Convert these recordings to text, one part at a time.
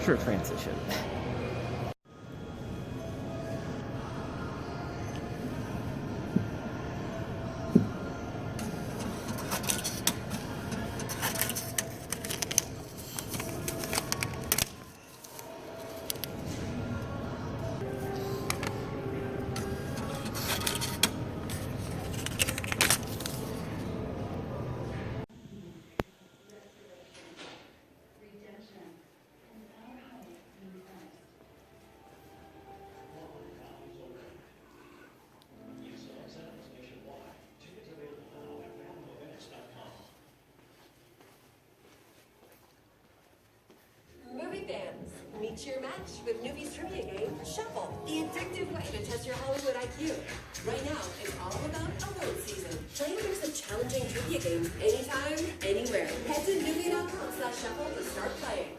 Sure, transition. Fans, meet your match with Newbie's trivia game, Shuffle, the addictive way to test your Hollywood IQ. Right now, it's all about award season. Play a mix of challenging trivia games anytime, anywhere. Head to newbie.com/shuffle to start playing.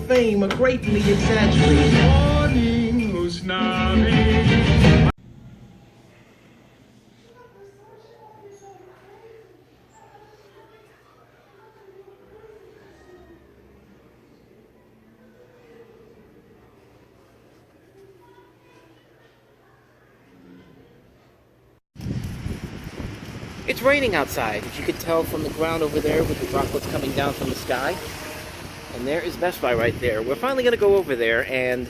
Fame are greatly exaggerated. Morning, Usnavi. It's raining outside, as you can tell from the ground over there with the droplets coming down from the sky. And there is Best Buy right there. We're finally going to go over there, and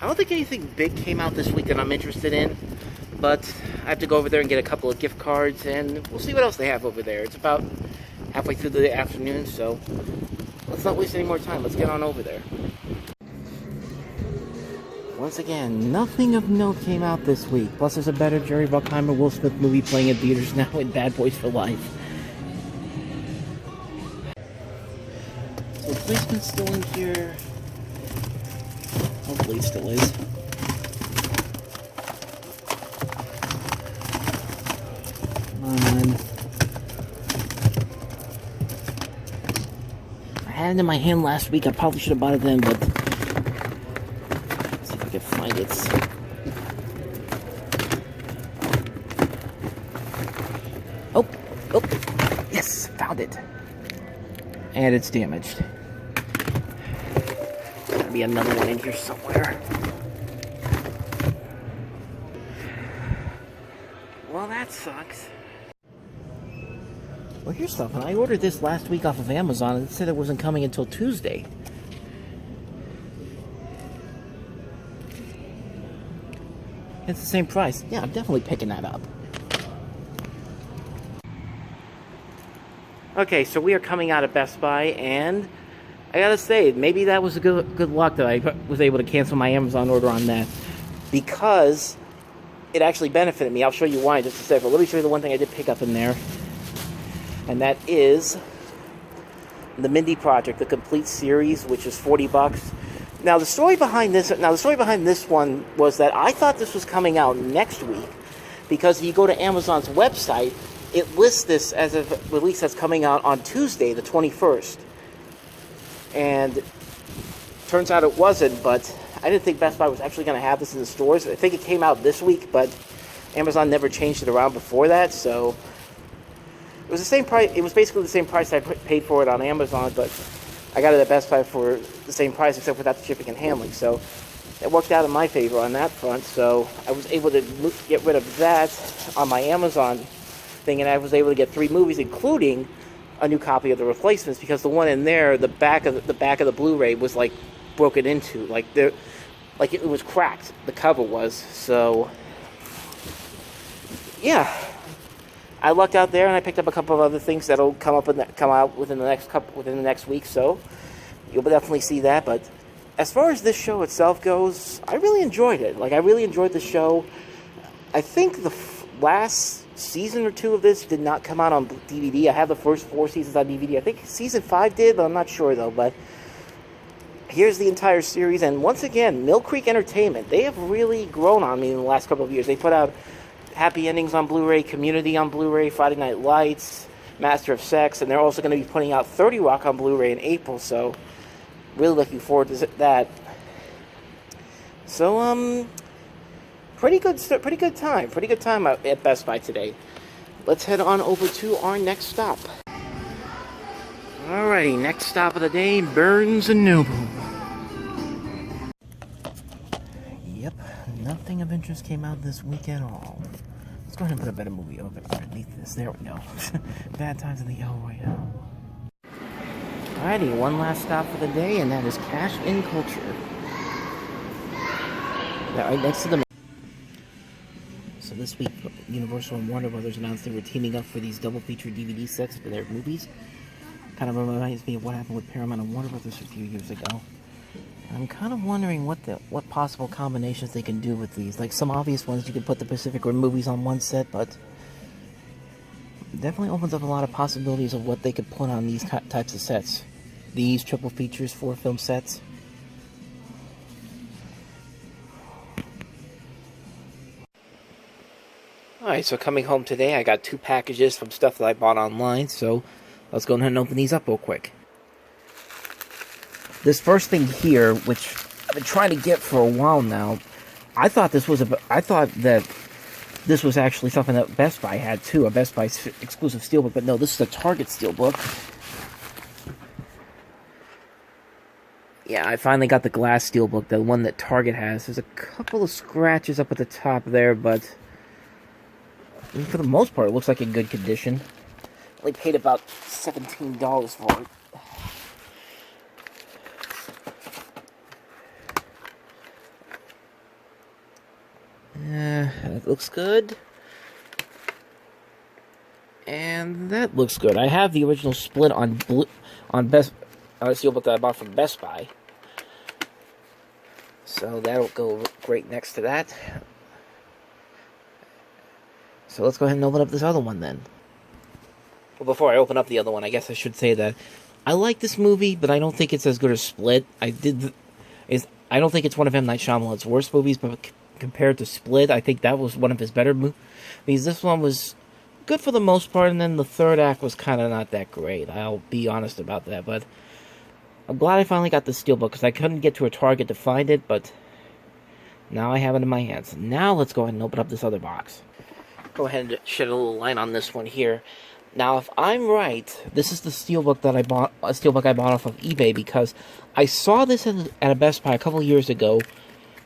I don't think anything big came out this week that I'm interested in, but I have to go over there and get a couple of gift cards, and we'll see what else they have over there. It's about halfway through the afternoon, so let's not waste any more time. Let's get on over there. Once again, nothing of note came out this week. Plus, there's a better Jerry Bruckheimer, Will Smith movie playing in theaters now in Bad Boys for Life. So, policeman's still in here. Hopefully it still is. Come on. I had it in my hand last week. I probably should have bought it then, but let's see if I can find it. Oh, yes, found it. And it's damaged. There'll be another one in here somewhere. Well, that sucks. Well, here's something. I ordered this last week off of Amazon, and it said it wasn't coming until Tuesday. It's the same price. Yeah, I'm definitely picking that up. Okay, so we are coming out of Best Buy, and I gotta say, maybe that was a good luck that I was able to cancel my Amazon order on that, because it actually benefited me. I'll show you why in just a second. Let me show you the one thing I did pick up in there, and that is the Mindy Project, the complete series, which is $40. Now, the story behind this one was that I thought this was coming out next week, because if you go to Amazon's website, it lists this as a release that's coming out on Tuesday, the 21st. And turns out it wasn't, but I didn't think Best Buy was actually going to have this in the stores. I think it came out this week, but Amazon never changed it around before that, so it was the same price. It was basically the same price I paid for it on Amazon, but I got it at Best Buy for the same price, except without the shipping and handling. So it worked out in my favor on that front. So I was able to get rid of that on my Amazon thing, and I was able to get 3 movies, including a new copy of The Replacements, because the one in there, the back of the Blu-ray was like broken into, like it was cracked. The cover was. So yeah, I lucked out there, and I picked up a couple of other things that'll come out within the next week. So you'll definitely see that. But as far as this show itself goes, I really enjoyed it. Like, I really enjoyed the show. I think the last season or 2 of this did not come out on DVD. I have the first 4 seasons on DVD. I think season 5 did, but I'm not sure though. But here's the entire series, and once again, Mill Creek Entertainment, they have really grown on me in the last couple of years. They put out Happy Endings on Blu-ray, Community on Blu-ray, Friday Night Lights, Master of Sex, and they're also going to be putting out 30 Rock on Blu-ray in April, so really looking forward to that. So, pretty good time at Best Buy today. Let's head on over to our next stop. Alrighty, next stop of the day, Barnes & Noble. Yep, nothing of interest came out this week at all. Let's go ahead and put a better movie over underneath this. There we go. Bad Times in the El Royale. Alrighty, one last stop for the day, and that is Cash in Culture. Right next to the... So this week, Universal and Warner Brothers announced they were teaming up for these double feature DVD sets for their movies. Kind of reminds me of what happened with Paramount and Warner Brothers a few years ago. I'm kind of wondering what possible combinations they can do with these. Like, some obvious ones, you could put the Pacific Rim movies on one set, but definitely opens up a lot of possibilities of what they could put on these types of sets. These triple features, 4-film sets. Alright, so coming home today, I got 2 packages from stuff that I bought online, so let's go ahead and open these up real quick. This first thing here, which I've been trying to get for a while now, I thought that this was actually something that Best Buy had too, a Best Buy exclusive steelbook, but no, this is a Target steelbook. Yeah, I finally got the glass steelbook, the one that Target has. There's a couple of scratches up at the top there, but for the most part, it looks like in good condition. I only paid about $17 for it. That looks good. And that looks good. I have the original split on steelbook that I bought from Best Buy. So that'll go great next to that. So let's go ahead and open up this other one then. Well, before I open up the other one, I guess I should say that I like this movie, but I don't think it's as good as Split. I don't think it's one of M. Night Shyamalan's worst movies, but compared to Split, I think that was one of his better movies. This one was good for the most part, and then the third act was kind of not that great. I'll be honest about that, but I'm glad I finally got the steelbook, because I couldn't get to a Target to find it, but now I have it in my hands. Now let's go ahead and open up this other box. Go ahead and shed a little light on this one here. Now, if I'm right, this is the steelbook that I bought off of eBay, because I saw this at a Best Buy a couple years ago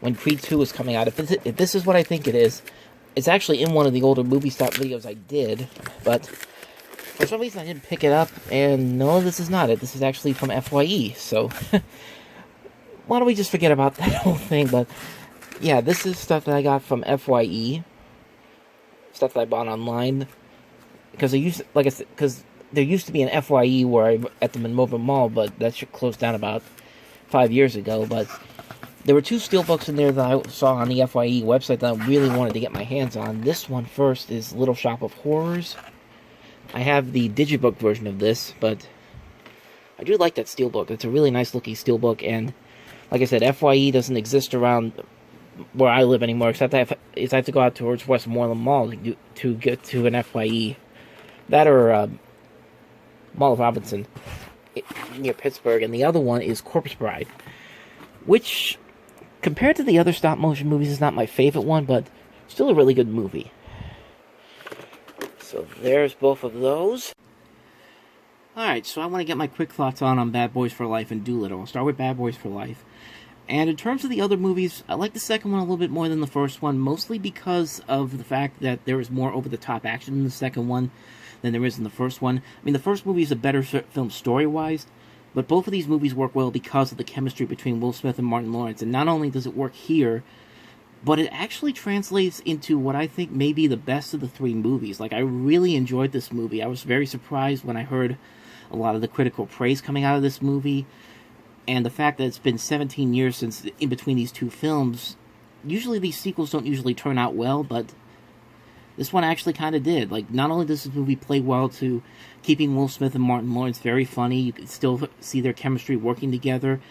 when Creed 2 was coming out. If this is what I think it is, it's actually in one of the older movie stop videos I did, but for some reason I didn't pick it up, and no, this is not it. This is actually from FYE, so why don't we just forget about that whole thing? But yeah, this is stuff that I got from FYE, stuff that I bought online, because there used to be an FYE at the Monmouth Mall, but that shit closed down about 5 years ago. But there were 2 steelbooks in there that I saw on the FYE website that I really wanted to get my hands on. This one first is Little Shop of Horrors. I have the digibook version of this, but I do like that steelbook. It's a really nice looking steelbook, and like I said, FYE doesn't exist around where I live anymore, except I have to go out towards Westmoreland Mall to get to an FYE. That or Mall of Robinson. near Pittsburgh, and the other one is Corpse Bride, which, compared to the other stop-motion movies, is not my favorite one, but still a really good movie. So there's both of those. Alright, so I want to get my quick thoughts on Bad Boys for Life and Dolittle. I'll start with Bad Boys for Life. And in terms of the other movies, I like the second one a little bit more than the first one, mostly because of the fact that there is more over-the-top action in the second one than there is in the first one. I mean, the first movie is a better film story-wise, but both of these movies work well because of the chemistry between Will Smith and Martin Lawrence. And not only does it work here, but it actually translates into what I think may be the best of the three movies. Like, I really enjoyed this movie. I was very surprised when I heard a lot of the critical praise coming out of this movie. And the fact that it's been 17 years since in between these two films. Usually these sequels don't usually turn out well, but this one actually kind of did. Like, not only does this movie play well to keeping Will Smith and Martin Lawrence very funny, you can still see their chemistry working together,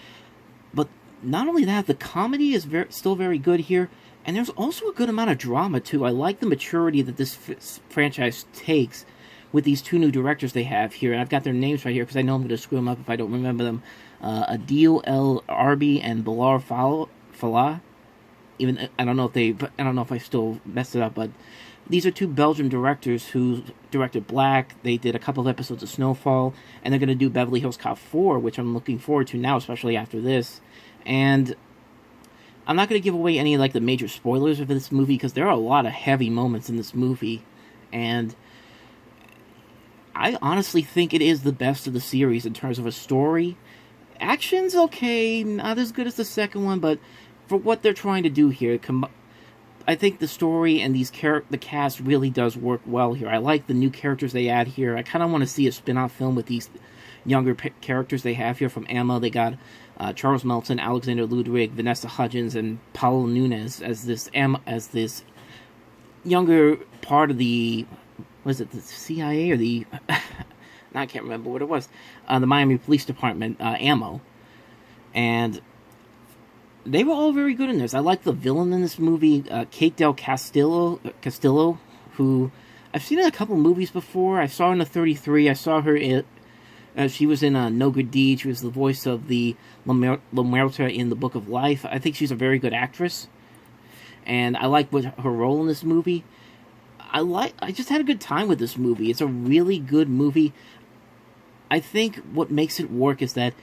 but not only that, the comedy is still very good here, and there's also a good amount of drama, too. I like the maturity that this franchise takes with these two new directors they have here, and I've got their names right here, because I know I'm going to screw them up if I don't remember them. Adil El Arbi and Bilal Fallah. Even, I don't know if I still messed it up, but these are two Belgian directors who directed Black. They did a couple of episodes of Snowfall, and they're going to do Beverly Hills Cop 4, which I'm looking forward to now, especially after this. And I'm not going to give away any, like, the major spoilers of this movie, because there are a lot of heavy moments in this movie, and I honestly think it is the best of the series in terms of a story. Action's okay, not as good as the second one, but for what they're trying to do here, I think the story and the cast really does work well here. I like the new characters they add here. I kind of want to see a spin-off film with these younger characters they have here from Emma. They got Charles Melton, Alexander Ludwig, Vanessa Hudgens, and Paulo Nunes as this younger part of the, was it the CIA or the, I can't remember what it was, the Miami Police Department, AMMO. And they were all very good in this. I like the villain in this movie, Kate Del Castillo, who I've seen in a couple movies before. I saw her in the 33. I saw her in, she was in No Good Deed. She was the voice of the La Muerta in The Book of Life. I think she's a very good actress, and I like her role in this movie. I just had a good time with this movie. It's a really good movie. I think what makes it work is that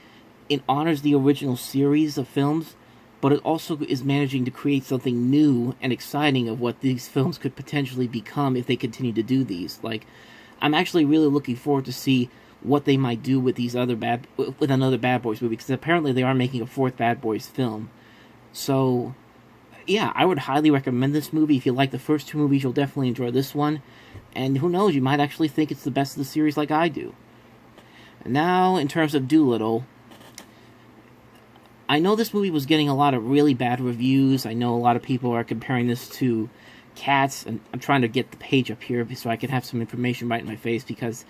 it honors the original series of films, but it also is managing to create something new and exciting of what these films could potentially become if they continue to do these. Like, I'm actually really looking forward to see what they might do with with another Bad Boys movie, because apparently they are making a fourth Bad Boys film. So, yeah, I would highly recommend this movie. If you like the first two movies, you'll definitely enjoy this one. And who knows, you might actually think it's the best of the series like I do. Now, in terms of Dolittle, I know this movie was getting a lot of really bad reviews. I know a lot of people are comparing this to Cats, and I'm trying to get the page up here so I can have some information right in my face, because,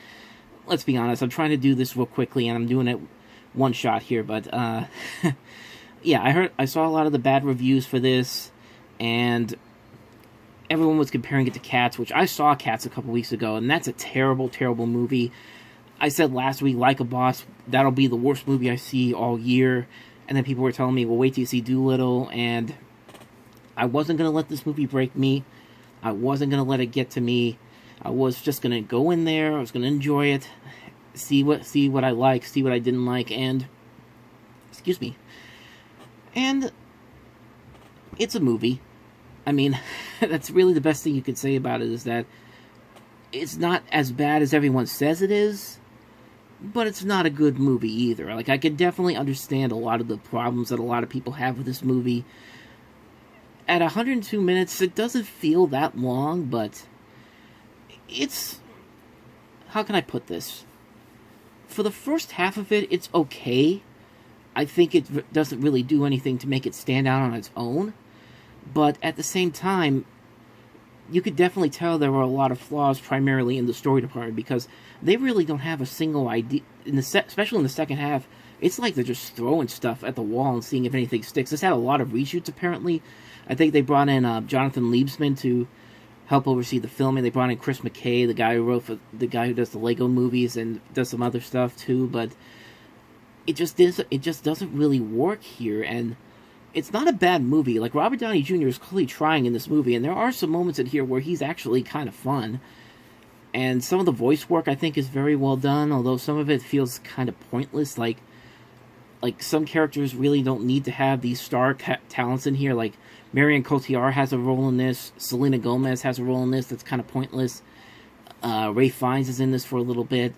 let's be honest, I'm trying to do this real quickly, and I'm doing it one shot here, but, yeah, I saw a lot of the bad reviews for this, and everyone was comparing it to Cats, which I saw Cats a couple weeks ago, and that's a terrible, terrible movie. I said last week, Like a Boss, that'll be the worst movie I see all year. And then people were telling me, well, wait till you see Dolittle. And I wasn't going to let this movie break me. I wasn't going to let it get to me. I was just going to go in there. I was going to enjoy it. See what I like, see what I didn't like. And, excuse me. And it's a movie. I mean, that's really the best thing you could say about it, is that it's not as bad as everyone says it is, but it's not a good movie either. Like, I could definitely understand a lot of the problems that a lot of people have with this movie. At 102 minutes, it doesn't feel that long, but it's... how can I put this? For the first half of it, it's okay. I think it doesn't really do anything to make it stand out on its own. But at the same time, you could definitely tell there were a lot of flaws primarily in the story department, because they really don't have a single idea, especially in the second half. It's like they're just throwing stuff at the wall and seeing if anything sticks. This had a lot of reshoots, apparently. I think they brought in Jonathan Liebsman to help oversee the filming. They brought in Chris McKay, the guy who does the Lego movies and does some other stuff too. But it just doesn't really work here, and it's not a bad movie. Like, Robert Downey Jr. is clearly trying in this movie, and there are some moments in here where he's actually kind of fun. And some of the voice work, I think, is very well done, although some of it feels kind of pointless. Like some characters really don't need to have these star talents in here. Like, Marion Cotillard has a role in this. Selena Gomez has a role in this that's kind of pointless. Ray Fiennes is in this for a little bit.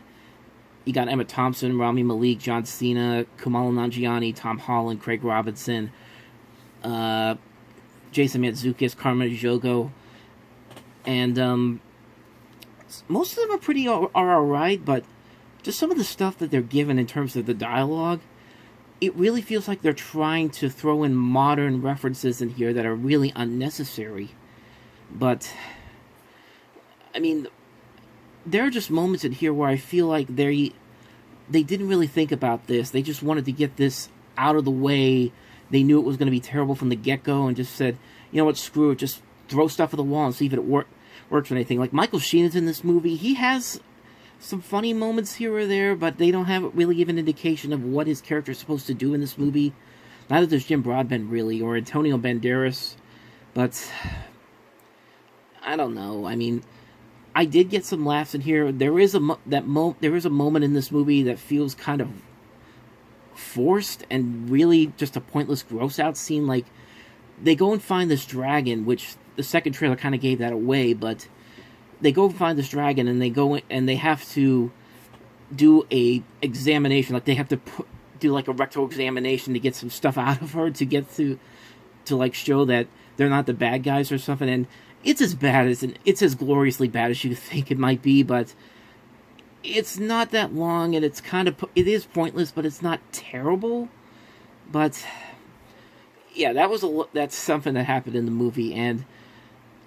You got Emma Thompson, Rami Malek, John Cena, Kumail Nanjiani, Tom Holland, Craig Robinson, Jason Mantzoukas, Carmen Ejogo, and most of them are alright, but just some of the stuff that they're given in terms of the dialogue, it really feels like they're trying to throw in modern references in here that are really unnecessary. But, I mean, there are just moments in here where I feel like they didn't really think about this. They just wanted to get this out of the way. They knew it was going to be terrible from the get-go and just said, you know what, screw it, just throw stuff at the wall and see if it works or anything. Like, Michael Sheen is in this movie. He has some funny moments here or there, but they don't have really give an indication of what his character is supposed to do in this movie. Neither does Jim Broadbent, really, or Antonio Banderas. But I don't know. I mean, I did get some laughs in here. There is a moment in this movie that feels kind of forced and really just a pointless gross out scene. Like, they go and find this dragon, which the second trailer kind of gave that away, but they go and find this dragon, and they go in, and they have to do a examination. Like, they have to do like a rectal examination to get some stuff out of her to get to like show that they're not the bad guys or something. And it's as gloriously bad as you think it might be, but it's not that long, and it is pointless, but it's not terrible. But yeah, that's something that happened in the movie, and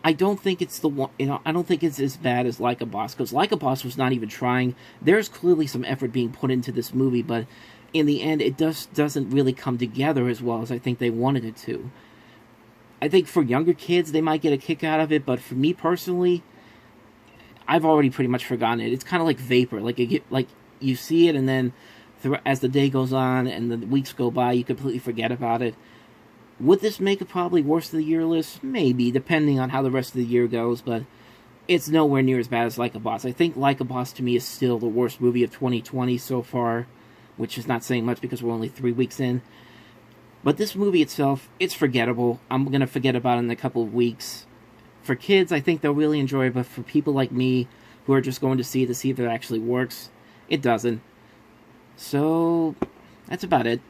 I don't think it's I don't think it's as bad as Like a Boss, because Like a Boss was not even trying. There's clearly some effort being put into this movie, but in the end, it doesn't really come together as well as I think they wanted it to. I think for younger kids, they might get a kick out of it, but for me personally, I've already pretty much forgotten it. It's kind of like Vapor. Like, you see it, and then as the day goes on and the weeks go by, you completely forget about it. Would this make it probably worst of the year list? Maybe, depending on how the rest of the year goes, but it's nowhere near as bad as Like a Boss. I think Like a Boss, to me, is still the worst movie of 2020 so far, which is not saying much because we're only 3 weeks in. But this movie itself, it's forgettable. I'm going to forget about it in a couple of weeks. For kids, I think they'll really enjoy it, but for people like me, who are just going to see if it actually works, it doesn't. So, that's about it.